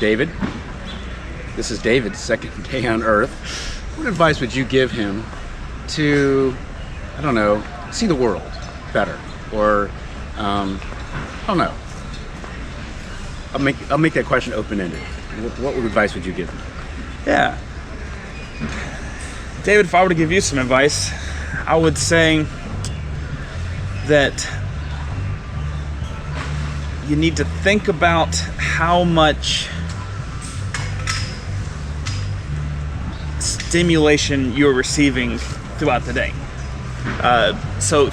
David, this is David's second day on Earth. What advice would you give him to, I don't know, see the world better? Or, I don't know. I'll make that question open-ended. What advice would you give him? Yeah. David, if I were to give you some advice, I would say that you need to think about how much stimulation you're receiving throughout the day. So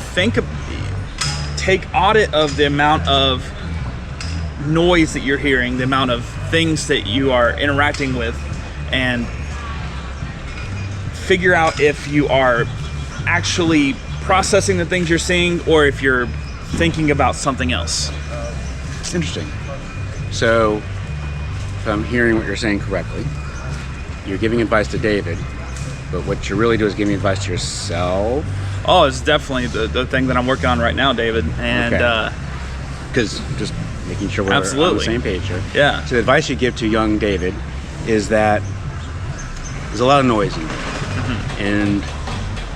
take audit of the amount of noise that you're hearing, the amount of things that you are interacting with, and figure out if you are actually processing the things you're seeing or if you're thinking about something else. Interesting. So, if I'm hearing what you're saying correctly, you're giving advice to David, but what you really do is giving advice to yourself. Oh, it's definitely the thing that I'm working on right now, David. And because just making sure we're absolutely on the same page here. Yeah. So the advice you give to young David is that there's a lot of noise in there. Mm-hmm. And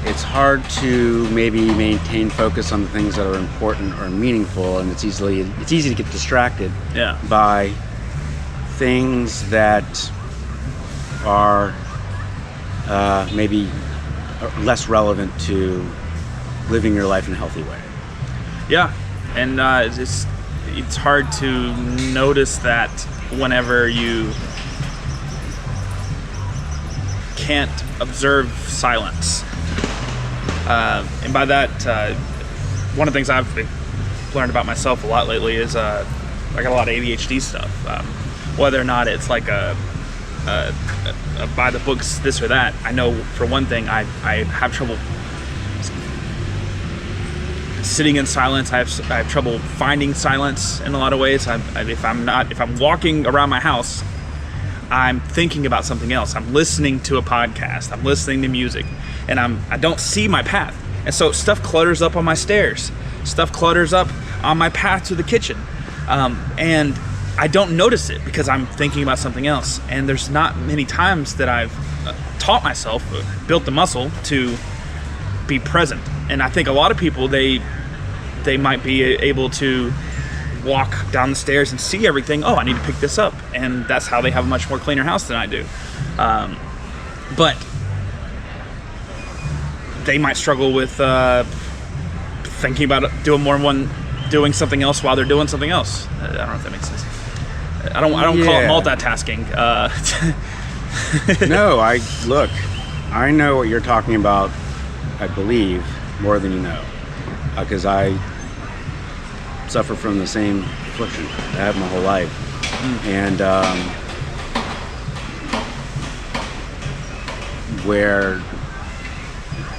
it's hard to maybe maintain focus on the things that are important or meaningful, and it's easy to get distracted by things that are maybe less relevant to living your life in a healthy way. Yeah, and it's hard to notice that whenever you can't observe silence. And by that, one of the things I've learned about myself a lot lately is I got a lot of ADHD stuff. Whether or not it's like a by the books this or that, I know for one thing I have trouble sitting in silence. I have trouble finding silence in a lot of ways. If I'm walking around my house, I'm thinking about something else. I'm listening to a podcast. I'm listening to music, and I don't see my path. And so stuff clutters up on my stairs. Stuff clutters up on my path to the kitchen, and I don't notice it because I'm thinking about something else. And there's not many times that I've taught myself, built the muscle to be present. And I think a lot of people they might be able to walk down the stairs and see everything. Oh, I need to pick this up, and that's how they have a much more cleaner house than I do. But they might struggle with thinking about doing something else while they're doing something else. I don't know if that makes sense. I don't call it multitasking. No, I know what you're talking about. I believe more than you know, because I suffer from the same affliction I have my whole life. And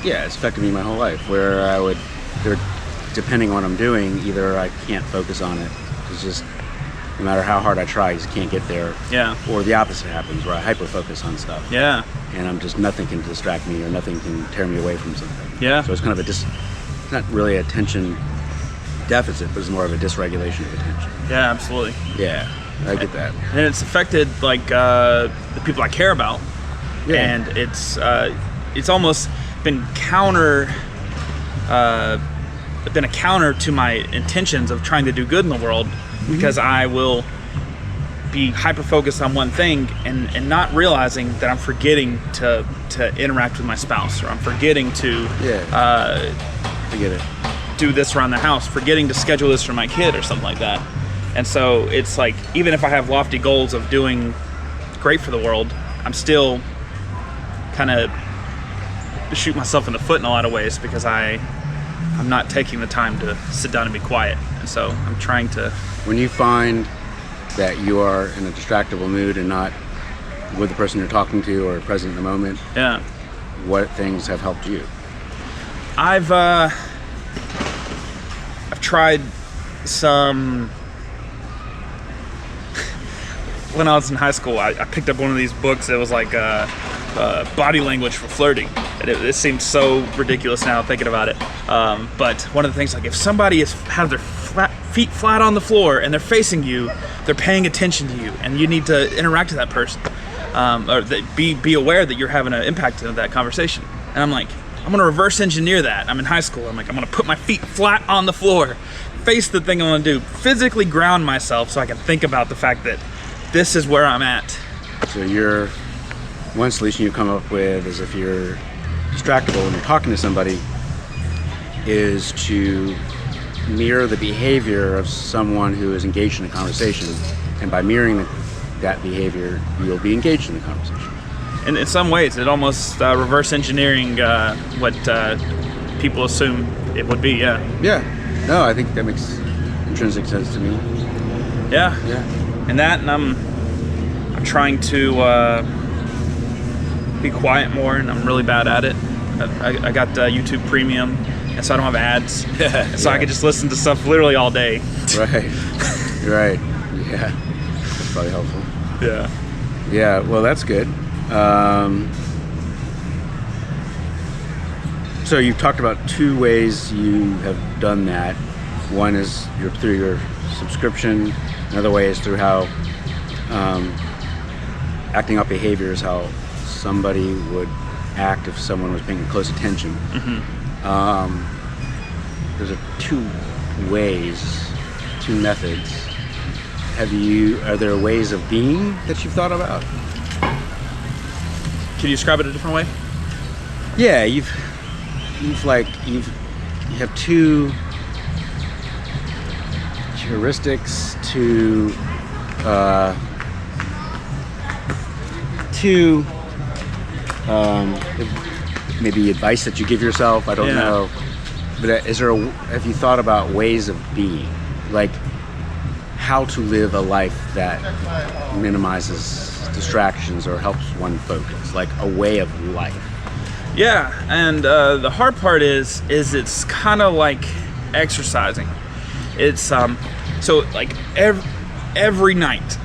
it's affected me my whole life, where depending on what I'm doing, either I can't focus on it, it's just no matter how hard I try, I just can't get there. Yeah. Or the opposite happens, where I hyper-focus on stuff. Yeah. And nothing can distract me, or nothing can tear me away from something. Yeah. So it's kind of it's not really attention deficit, but it's more of a dysregulation of attention. Yeah, absolutely. Yeah, I get that. And it's affected the people I care about. Yeah. And it's almost been a counter to my intentions of trying to do good in the world, because I will be hyper focused on one thing and not realizing that I'm forgetting to interact with my spouse, or I'm forgetting to I get it. do this around the house, forgetting to schedule this for my kid or something like that. And so it's like, even if I have lofty goals of doing great for the world, I'm still kind of shoot myself in the foot in a lot of ways, because I'm not taking the time to sit down and be quiet. And so I'm trying to... When you find that you are in a distractible mood and not with the person you're talking to or present in the moment, what things have helped you? I've tried some... When I was in high school, I picked up one of these books. It was like body language for flirting. And it seems so ridiculous now thinking about it. But one of the things, like, if somebody has their feet flat on the floor and they're facing you, they're paying attention to you, and you need to interact with that person, or be aware that you're having an impact on that conversation. And I'm like, I'm gonna reverse engineer that. I'm in high school. I'm like, I'm gonna put my feet flat on the floor, face the thing I want to do, physically ground myself so I can think about the fact that this is where I'm at. So one solution you come up with is, if you're distractible when you're talking to somebody, is to mirror the behavior of someone who is engaged in a conversation, and by mirroring that behavior, you'll be engaged in the conversation. And in some ways, it almost reverse engineering what people assume it would be. Yeah. No, I think that makes intrinsic sense to me. Yeah. And I'm trying to be quiet more, and I'm really bad at it. I got YouTube Premium, and so I don't have ads. So I can just listen to stuff literally all day. Right. Yeah. That's probably helpful. Yeah. Well, that's good. So you've talked about 2 ways you have done that. One is through your subscription. Another way is through how acting out behavior is how somebody would act if someone was paying close attention. Those are 2 ways, 2 methods. Are there ways of being that you've thought about? Can you describe it a different way? Yeah, you have 2 heuristics, maybe advice that you give yourself. I don't know, but have you thought about ways of being, like how to live a life that minimizes distractions or helps one focus, like a way of life? Yeah, and the hard part is it's kind of like exercising. It's so like every night,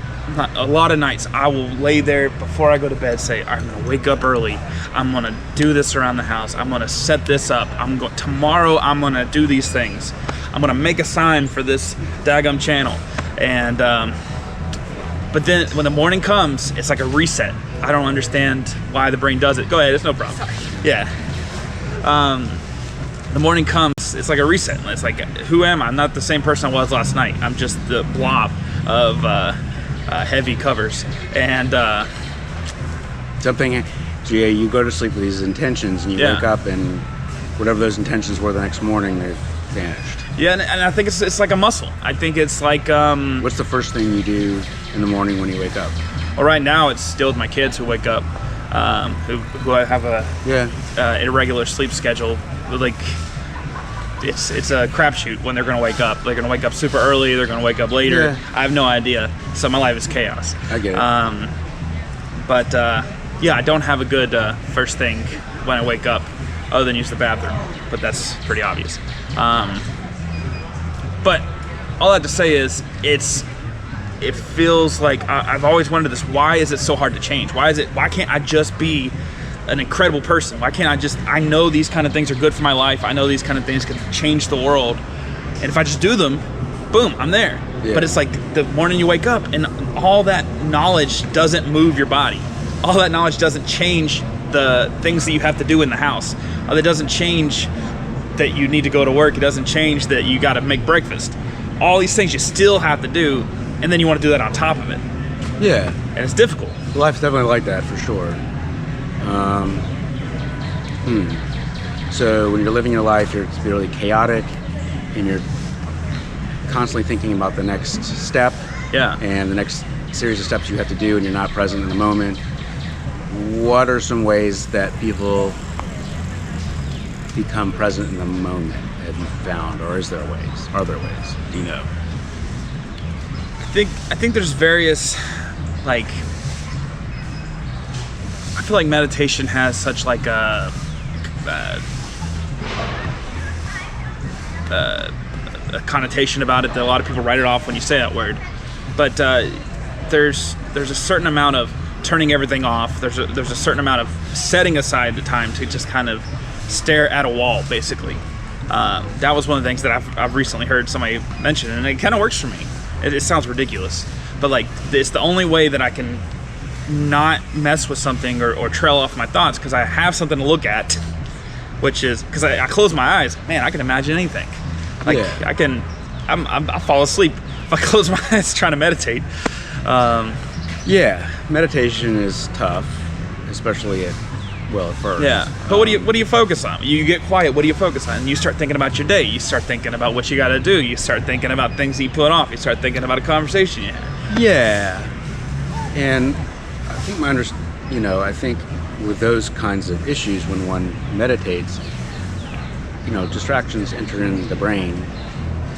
a lot of nights, I will lay there before I go to bed, say, I'm gonna wake up early, I'm gonna do this around the house, I'm gonna set this up, tomorrow I'm gonna do these things, I'm gonna make a sign for this daggum channel. And but then when the morning comes, it's like a reset. I don't understand why the brain does it. Go ahead, it's no problem. Sorry. Yeah. The morning comes, it's like a reset. It's like, who am I? I'm not the same person I was last night. I'm just the blob of heavy covers. And So you go to sleep with these intentions, and you wake up, and whatever those intentions were the next morning, they've vanished. Yeah, and I think it's like a muscle. I think it's like... What's the first thing you do in the morning when you wake up? Well, right now it's still with my kids who wake up, who I have a irregular sleep schedule. Like, it's a crapshoot when they're going to wake up. They're going to wake up super early. They're going to wake up later. Yeah. I have no idea. So my life is chaos. I get it. But I don't have a good first thing when I wake up, other than use the bathroom. But that's pretty obvious. But all that to say is, it feels like I've always wondered this. Why is it so hard to change? Why can't I just be an incredible person? Why can't I know these kind of things are good for my life. I know these kind of things can change the world. And if I just do them, boom, I'm there. Yeah. But it's like the morning you wake up, and all that knowledge doesn't move your body. All that knowledge doesn't change the things that you have to do in the house. It doesn't change that you need to go to work. It doesn't change that you got to make breakfast. All these things you still have to do, and then you want to do that on top of it. Yeah. And it's difficult. Life's definitely like that, for sure. So when you're living your life, it's really chaotic, and you're constantly thinking about the next step and the next series of steps you have to do, and you're not present in the moment. What are some ways that people become present in the moment, have you found, or is there ways? Are there ways? Do you know? I think there's various, like, I feel like meditation has such like a connotation about it that a lot of people write it off when you say that word. But there's a certain amount of turning everything off. There's a certain amount of setting aside the time to just kind of stare at a wall, basically. That was one of the things that I've recently heard somebody mention, and it kind of works for me. It sounds ridiculous, but like it's the only way that I can not mess with something or trail off my thoughts, because I have something to look at, which is because I close my eyes, man, I can imagine anything. Like I fall asleep if I close my eyes trying to meditate. Meditation is tough, especially at first. Yeah, but what do you focus on? You get quiet. What do you focus on? And you start thinking about your day. You start thinking about what you got to do. You start thinking about things that you put off. You start thinking about a conversation you had. Yeah, and I think I think with those kinds of issues, when one meditates, distractions enter in the brain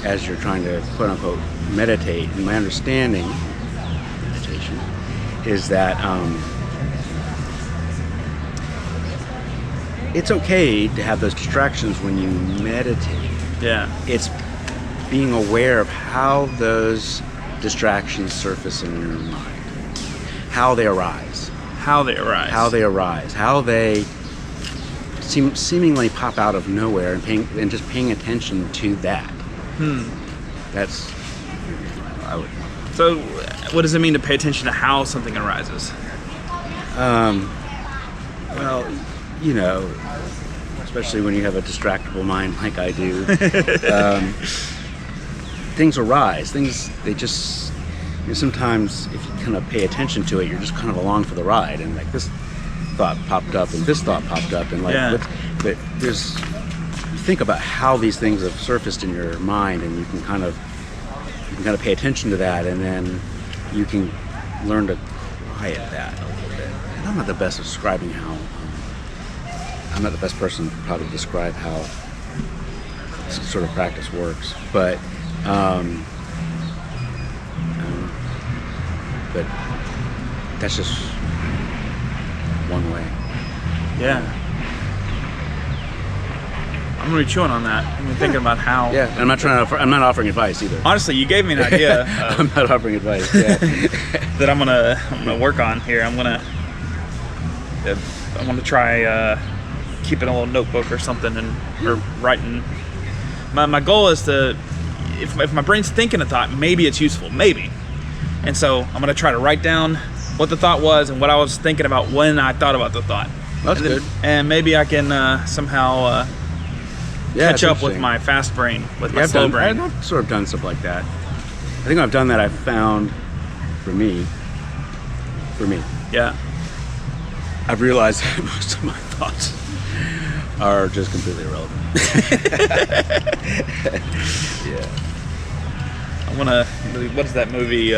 as you're trying to quote unquote meditate. And my understanding of meditation is that it's okay to have those distractions when you meditate. Yeah. It's being aware of how those distractions surface in your mind, how they arise, how they seemingly pop out of nowhere, and just paying attention to that. That's I would. So, what does it mean to pay attention to how something arises? Especially when you have a distractible mind like I do, things arise. They just, sometimes if you kind of pay attention to it, you're just kind of along for the ride, and like this thought popped up and this thought popped up, and but you think about how these things have surfaced in your mind, and you can kind of pay attention to that, and then you can learn to quiet that a little bit. And I'm not the best at describing how. I'm not the best person probably to describe how this sort of practice works, but that's just one way. Yeah. I'm gonna be chewing on that. I'm gonna be thinking about how. Yeah, and I'm not offering advice either. Honestly, you gave me an idea. I'm not offering advice. Yeah. That I'm gonna work on here. I'm gonna try keeping a little notebook or something or writing. My goal is to, if my brain's thinking a thought, maybe it's useful, maybe. And so I'm gonna try to write down what the thought was and what I was thinking about when I thought about the thought. That's good. And maybe I can somehow catch up with my fast brain, with my slow brain. I've sort of done stuff like that. I think I've done that. I've found, for me, Yeah. I've realized that most of my thoughts are just completely irrelevant. Yeah. I wanna. What is that movie?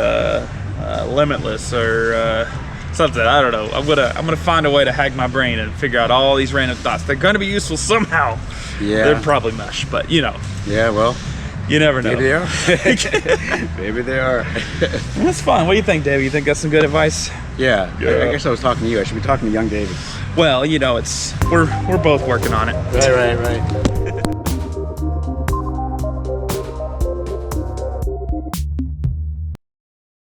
Limitless or something. I don't know. I'm gonna find a way to hack my brain and figure out all these random thoughts. They're gonna be useful somehow. Yeah. They're probably mush, but Yeah. Well. You never know. Maybe they are. Maybe they are. That's fine. What do you think, David? You think that's some good advice? Yeah. I guess I was talking to you. I should be talking to young David. Well, it's we're both working on it. Right.